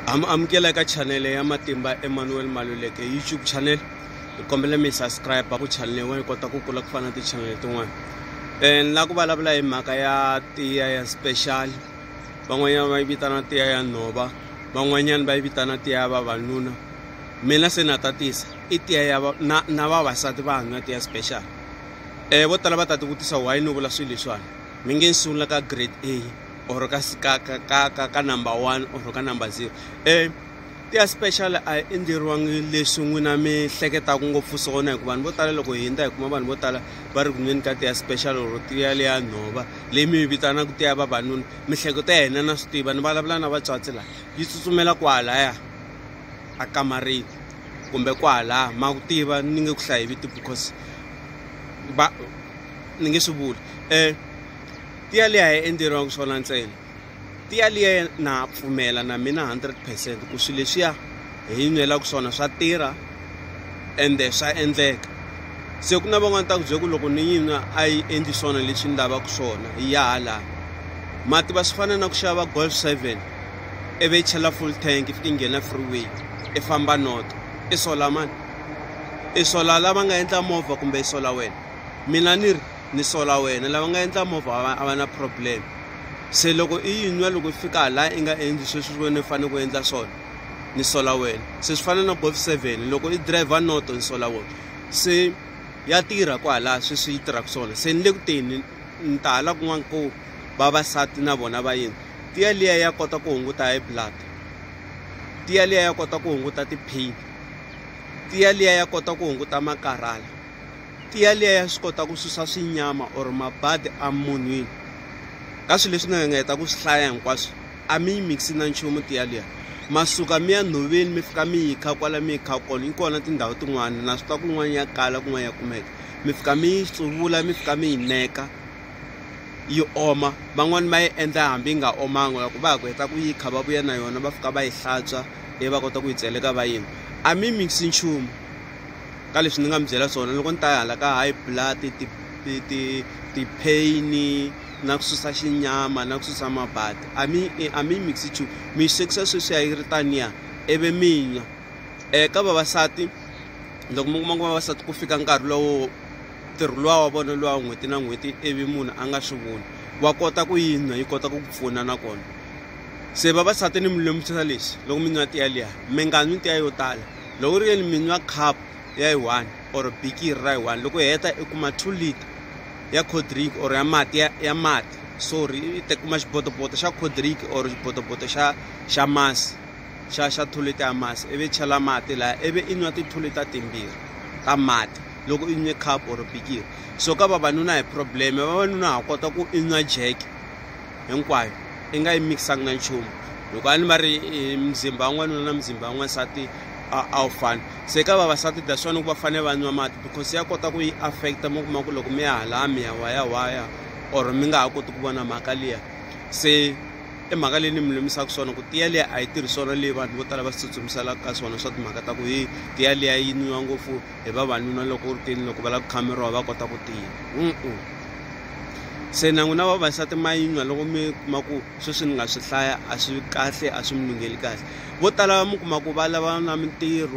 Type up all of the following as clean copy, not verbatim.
amukela ka channel ya Matimba Emmanuel Maluleke YouTube channel. Kombela mi subscribe ku channel leyi kota ku kula ku fana ti channel tin'wana. La ku vulavula hi mhaka ya tiya ya special. Van'wanyana va yi vitana tiya ya nhova, van'wanyana va yi vitana tiya ya vavanuna. Mina se na tatisa i tiya ya na vavasati va hanya tiya special. Vo tala va ta ti vutisa why ni vula swilo leswiwani. Mi nge sungula ka grade A or ka number 1 or ka number 0. Tiya special a endleriwangi leswi n'wina mi hleketaku ngopfu swona hikuva vanhu vo tala loko hi hindza hi kuma vanhu vo tala va ri ku nweni ka tiya special or tiya leya nhova leyi mi vitanaka tiya vavanuna. Mihleketo ya hina na swi tiva, ni vulavula na vatswatsi laha yi tsutsumela kwahalaya a kamarini kumbe kwahalaya ma ku tiva ni nge ku hlayi vito because ni nge swi vuli. Tiya leyi hi endleriwangi swona ntsena. Tiya liya na pfumela na mina 100% ku swilo leswiya hi nwelaka swona swa tirha ende swa endleka. Se ku na van'wana ta ku byela ku loko ni yinwa a yi endli swona leswi ni lavaka swona hi ya hala mati va swi fana na ku xava Golf 7 ivi yi chela full tank i fika yi nghena freeway i famba noto i sola mani i sola lava nga endla movha kumbe i sola wena. Mina ni ri ni sola wena, lava nga endla movha a va na problem. Se loko i yinwa loko i fika hala i nga endli sweswi wena i fanele ku endla swona ni sola wena. Se swi fana na Golf 7 loko i driver noto ni sola wena. Se ya tirha kwahala sweswi yi tirhaka swona. Se ni le ku teni ni ta hala kun'wana ku vavasati na vona va yini. Tiya liya ya kota ku hunguta high blood, tiya liya ya kota ku hunguta ti-pain, tiya liya ya kota ku hunguta makarhala, tiya liya ya swi kota ku susa swinyama or mabadi a munhwini. Ka swilo leswi ni nga heta ku swi hlaya hinkwaswo a mi yi mixi na nchumu tiya liya. Masuka mi ya nhoveni mi fika mi yi kha kwala mi yi kha kona yi kona tindhawu tin'wana na swi tiva kun'wana ya kala kun'wana ya kumeka. Mi fika mi yi tsuvula mi fika mi yi neka yi oma. Van'wani va yi endla hambi yi nga omanga loko va ha ku heta ku yi kha va vuya na yona va fika va yi hlantswa ivi va kota ku yi tseleka va yini. A mi mixi nchumu ka leswi ni nga mi byela swona loko ni ta hala ka high blood ti-pain na ku susa xinyama na ku susa mabadi. A mi mixi nchumu mi swekisa sweswiya yi ri taniya ivi mi nwa. Ka vavasati loko mi kuma ku vavasati ku fika nkarhi lowo ntirho luwa wa vona luwa n'hweti na n'hweti ivi munhu a nga swi voni wa kota ku yi nwa yi kota ku pfuna na kona. Se vavasati ni mi lemukisa leswi loko mi nwa tiya liya mi nga nwi tiya yo tala. Loko ri yeni mi nwa cup ya hi 1 or bikiri ra hi 1 loko hi heta i kuma 2 liter ya cold drink or ya mati ya mati sorry i te kuma xibotoboto xa cold drink or xibotoboto xa masi xa 2 liter ya masi ivi chela mati laha ivi i nwa ti 2 liter timbirhi ta mati loko i nwe cup or bikiri. So ka vavanuna hi problem, vavanuna ha kota ku i nwa jack hinkwayo i nga yi mixanga na nchumu. Loko a ni va ri mzimba wan'wanuna na mzimba wa n'wansati a wu fani. Se ka vavasati that's why ku va fanele va nwa mati because ya kota ku yi affecta mi kuma ku loko mi ya hala mi ya waya or mi nga ha koti ku vona mhaka liya. Se i mhaka leyi ni mi lemisaka swona ku tiya liya a yi tirhi swona leyi vanhu vo tala va swi tsutsumiselaka ka swona swa timhaka ta ku hi tiya liya yi nwiwa ngopfu hi vavanuna loko ri tini loko va lava ku khameriwa va kota ku tiya. Se na n'wina vavasati ma yi nwa loko mi kuma ku sweswi ni nga swi hlaya a swi kahle a swi mi lungheli kahle. Vo tala mi kuma ku va lava na mintirho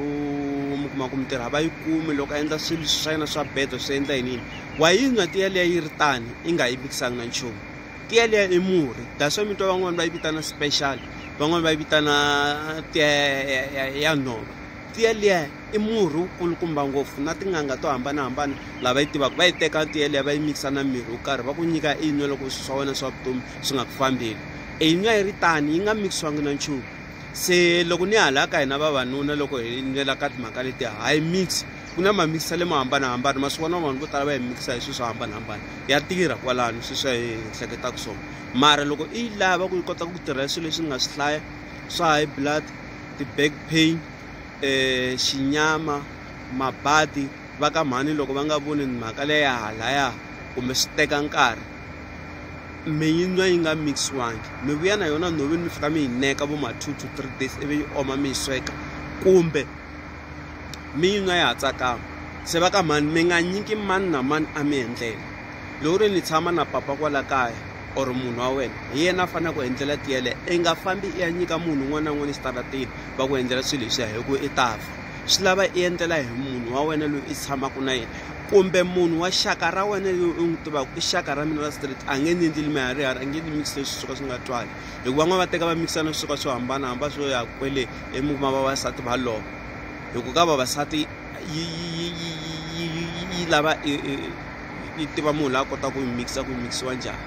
mi kuma ku mintirho a va yi kumi loko a endla swilo swa yena swa bedo swi endla yinini. Wa yi nwa tiya liya yi ri tani i nga yi mikisanga na nchumu. Tiya liya i murhi that's why mi twa van'wani va yi vitana special, van'wani va yi vitana tiya ya nhova. Tiya liya i murhi wu kulukumba ngopfu na tin'anga to hambanahambana lava yi tivaka va yi teka tiya liya va yi mikisa na mirhi wo karhi va ku nyika i nwa loko swa wena swa vutomi swi nga ku fambeli. I nwa yi ri tani yi nga mikisiwangi na nchumu. Se loko ni hala ka hina vavanuna loko hi nwela ka timhaka letiya hayi mix ku na mamikisa lemo hambanahambana ma swi vona vanhu vo tala va yi mikisa hi swilo swo hambanahambana ya tirha kwalano sweswi hi hleketaka swona. Mara loko i lava ku yi kota ku tirhela swilo leswi nga swi hlaya swa high blood, ti-back pain, xinyama, mabadi va ka mhani loko va nga voni mhaka leya halaya kumbe swi teka nkarhi mi yi nwa yi nga mixiwangi. Mi vuya na yona nhoveni mi fika mi yi neka vo ma 2 to 3 days ivi yi oma mi yi sweka kumbe mi yi nwa ya ha tsakama. Se va ka mhani mi nga nyiki mani na mani a mi endlela. Loko ri ni tshama na papa kwala kaya or munhu wa wena hi yena a fanele ku endlela tiya leyi i nga fambi i ya nyika munhu un'wana na un'wana exitarateni va ku endlela swilo leswiya hi ku i ta fa swi lava i endlela hi munhu wa wena loyi i tshamaka na yena kumbe munhu wa xaka ra wena loyi u n'wi tivaka i xaka ra mina ra street a nge ni endleli miharihari a nge ni mix leswi swo ka swi nga twali hikuva van'wana va teka va mixana swo ka swo hambanahambana swo ya kwele emukuma vavasati va lova hikuva ka vavasati yi lava i tiva munhu la a kota ku mixiwa njhani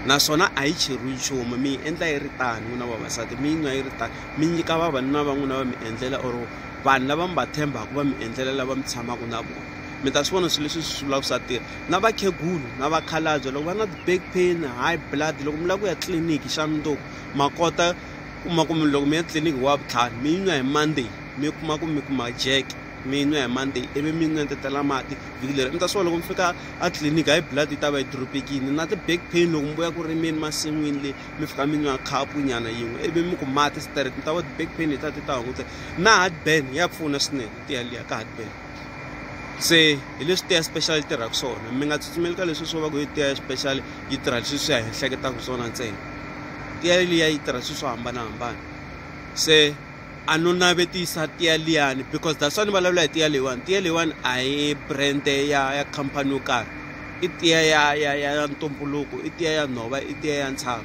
naswona a yi cheriwi nchumu mi endla yi ri tani n'wina vavasati mi nwa yi ri tani mi nyika vavanuna van'wina va mi endlela or vanhu lava mi va tshembaka va mi endlela lava mi tshamaka na vona mi ta swi vona swilo leswi swi vulaka swa tirha na vakhegulu na vakhalabye loko va na back pain high blood loko mi lava ku ya tliliniki xa mundzuku ma kota kuma ku loko mi ya tliliniki wa vutlhanu mi nwa hi monday mi kuma ku mi kuma jack mi nwa hi monday ivi mi nwetetela mati vhiki leri mi ta swi vona loko mi fika a tliliniki high blood yi ta va yi dropekile na ti-back pain loko mi vuya ku rimeni masin'wini le mi fika mi nwa khapu nyana yin'we ivi mi ku mati straight mi ta va ti-back pain hi ta hunguta na heartburn ya pfuna swinene tiya liya ka heartburn se hi leswi tiya special yi tirhaka swona mi nga tsutsumeli ka leswi swo va ku yi tiya special yi tirha leswi swi ya hi hleketaka swona ntsena tiya liya yi tirha swilo swo hambanahambana se a no navetisa tiya liyani because that's why ni vulavula hi tiya leyiwani a hi brand ya khampani yo karhi i tiya ya ntumbuluko i tiya ya nhova i tiya ya ntshava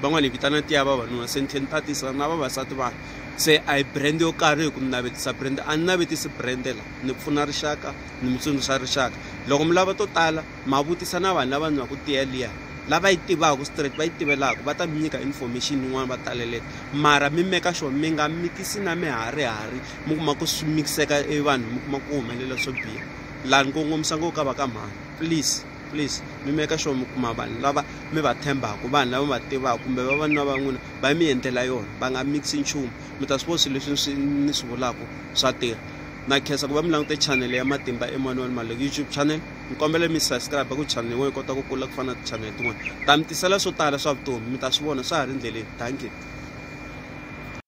van'wani hi vitana tiya ya vavanuna se ni tlhela ni tatisa na vavasati vanhu se a hi brand yo karhi hi ku ni navetisa brand a ni navetisi brand la ni pfuna rixaka ni mi tsundzuxa rixaka loko mi lava to tala ma vutisa na vanhu lava nwaka tiya liya lava yi tivaka straight va yi tivelaka va ta mi nyika information yin'wana va taleleta mara mi meka sure mi nga mikisi na miharihari mi kuma ku swi mikiseka vanhu mi kuma ku humelela swo biha laha ni kongomisa ngopfu ka va ka mhani please mi meka sure mi kuma vanhu lava mi va tshembaka vanhu lava va tivaka kumbe vavanuna van'wina va mi endlela yona va nga mixi nchumu mi ta swi vona swilo leswi ni swi vulaka swa tirha na khensa ku va mi langute channel ya Matimba Emmanuel Maluleke YouTube channel mi kombela mi subscribe ku channel yin'wana yi kota ku kula ku fana na channel tin'wana ta mi tisela swo tala swa vutomi mi ta swi vona swa ha ri ndleleni thank you.